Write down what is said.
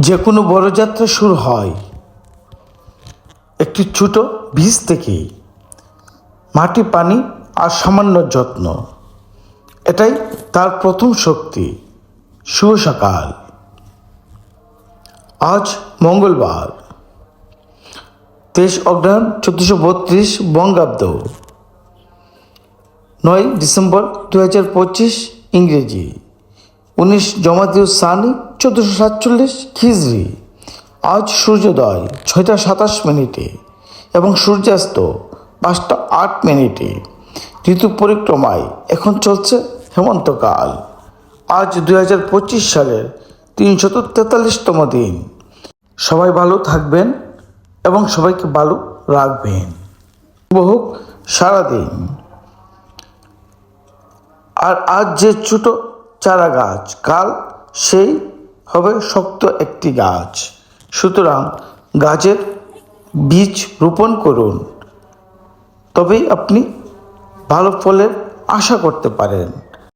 যে কোনো বড় যাত্রা শুরু হয় একটি ছোট বীজ থেকেই। মাটি, পানি আর সামান্য যত্ন, এটাই তার প্রথম শক্তি। শুভ সকাল। আজ মঙ্গলবার, 23 অগ্রহায়ণ 1432 বঙ্গাব্দ, 9 ডিসেম্বর 2025 ইংরেজি, 19 জমাদিউ সানি 1447 খিজরি। আজ সূর্যোদয় 6টা 27 মিনিটে এবং সূর্যাস্ত 5টা 8 মিনিটে। ঋতু পরিক্রমায় এখন চলছে হেমন্তকাল। আজ 2025 সালের 343তম দিন। সবাই ভালো থাকবেন এবং সবাইকে ভালো রাখবেন। শুভ হোক সারাদিন। আর আজ যে ছোট চারা গাছ, কাল সেই হবে শক্ত একটি গাছ। সুতরাং গাছের বীজ রোপণ করুন, তবেই আপনি ভালো ফলের আশা করতে পারেন।